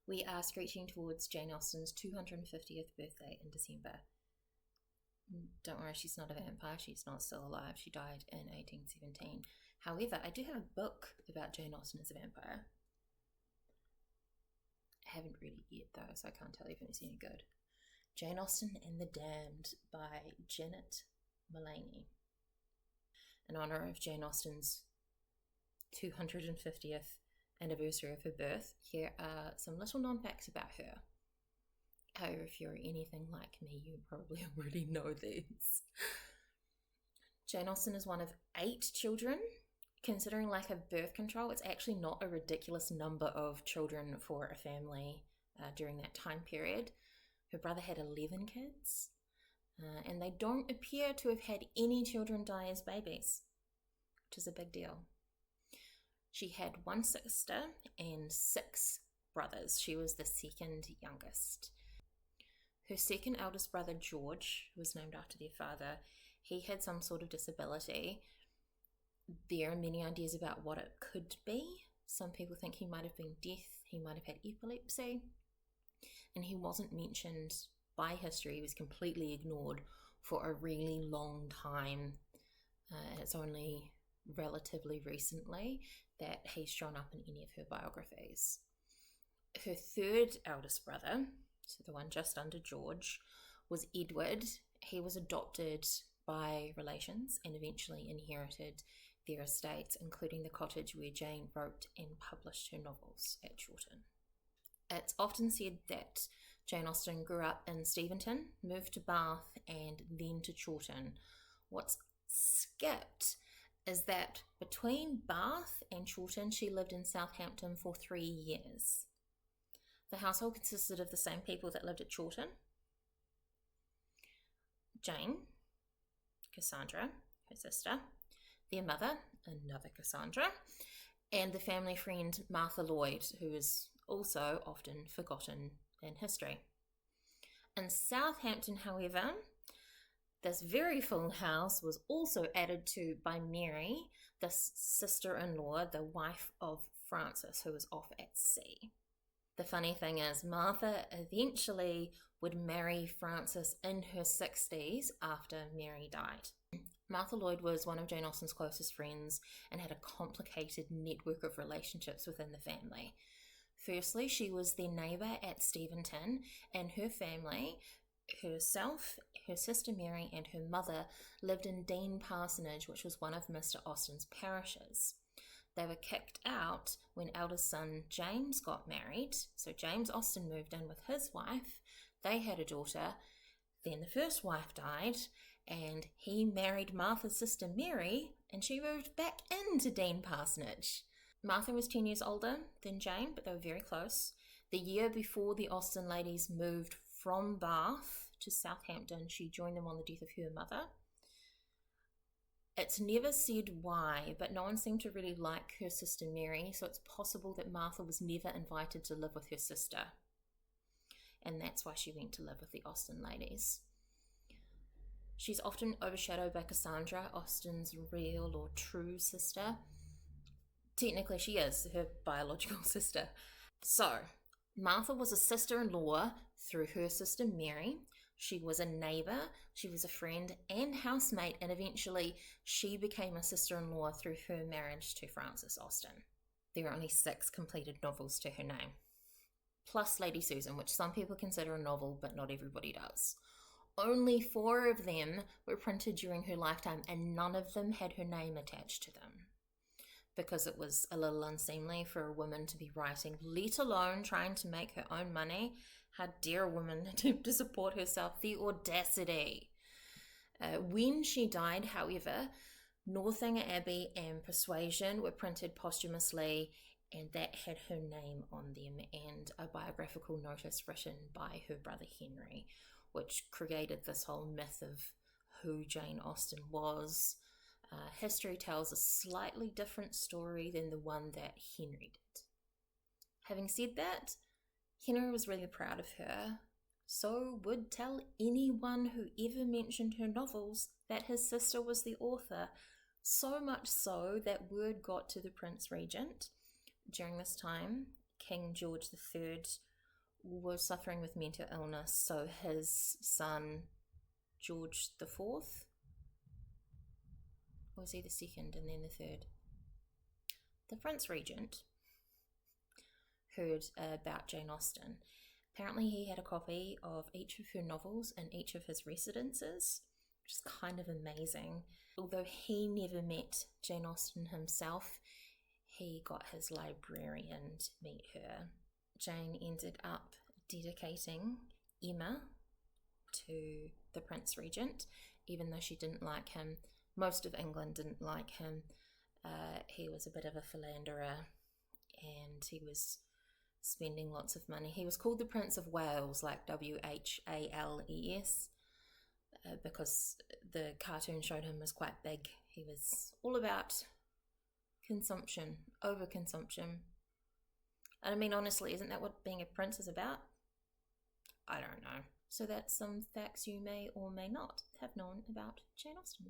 We are screeching towards Jane Austen's 250th birthday in December. Don't worry, she's not a vampire. She's not still alive. She died in 1817. However, I do have a book about Jane Austen as a vampire. I haven't read it yet, though, so I can't tell you if it's any good. Jane Austen and the Damned by Janet Mullaney. In honour of Jane Austen's 250th anniversary of her birth, here are some little non-facts about her. However, if you're anything like me, you probably already know these. Jane Austen is one of 8 children. Considering lack of birth control, it's actually not a ridiculous number of children for a family during that time period. Her brother had 11 kids, and they don't appear to have had any children die as babies, which is a big deal. She had 1 sister and 6 brothers. She was the second youngest. Her second eldest brother, George, who was named after their father, he had some sort of disability. There are many ideas about what it could be. Some people think he might have been deaf, he might have had epilepsy, and he wasn't mentioned by history. He was completely ignored for a really long time. And it's only relatively recently that he's shown up in any of her biographies. Her third eldest brother, so the one just under George, was Edward. He was adopted by relations and eventually inherited their estates, including the cottage where Jane wrote and published her novels at Chawton. It's often said that Jane Austen grew up in Steventon, moved to Bath, and then to Chawton. What's skipped is that between Bath and Chawton, she lived in Southampton for 3 years. The household consisted of the same people that lived at Chawton: Jane, Cassandra, her sister, their mother, another Cassandra, and the family friend Martha Lloyd, who is also often forgotten in history. In Southampton, however, this very full house was also added to by Mary, the sister-in-law, the wife of Francis, who was off at sea. The funny thing is, Martha eventually would marry Francis in her 60s after Mary died. Martha Lloyd was one of Jane Austen's closest friends and had a complicated network of relationships within the family. Firstly, she was their neighbour at Steventon, and her family, herself, her sister Mary, and her mother lived in Dean Parsonage, which was one of Mr. Austen's parishes. They were kicked out when eldest son James got married, so James Austen moved in with his wife. They had a daughter. Then the first wife died, and he married Martha's sister Mary, and she moved back into Dean Parsonage. Martha was 10 years older than Jane, but they were very close. The year before the Austen ladies moved from Bath to Southampton, she joined them on the death of her mother. It's never said why, but no one seemed to really like her sister Mary, so it's possible that Martha was never invited to live with her sister. And that's why she went to live with the Austen ladies. She's often overshadowed by Cassandra, Austen's real or true sister. Technically, she is her biological sister. So, Martha was a sister-in-law through her sister Mary. She was a neighbour, she was a friend and housemate, and eventually she became a sister-in-law through her marriage to Francis Austen. There are only 6 completed novels to her name, plus Lady Susan, which some people consider a novel, but not everybody does. Only 4 of them were printed during her lifetime, and none of them had her name attached to them, because it was a little unseemly for a woman to be writing, let alone trying to make her own money. How dare a woman attempt to support herself? The audacity. When she died, however, Northanger Abbey and Persuasion were printed posthumously, and that had her name on them, and a biographical notice written by her brother Henry, which created this whole myth of who Jane Austen was. History tells a slightly different story than the one that Henry did. Having said that, Henry was really proud of her, so would tell anyone who ever mentioned her novels that his sister was the author, so much so that word got to the Prince Regent. During this time, King George III was suffering with mental illness, so his son, George the Fourth, or was he the second and then the third? The Prince Regent heard about Jane Austen. Apparently he had a copy of each of her novels in each of his residences, which is kind of amazing. Although he never met Jane Austen himself, he got his librarian to meet her. Jane ended up dedicating Emma to the Prince Regent, even though she didn't like him. Most of England didn't like him. He was a bit of a philanderer, and he was spending lots of money. He was called the Prince of Wales, like Whales, because the cartoon showed him as quite big. He was all about consumption, overconsumption. And I mean, honestly, isn't that what being a prince is about? I don't know. So that's some facts you may or may not have known about Jane Austen.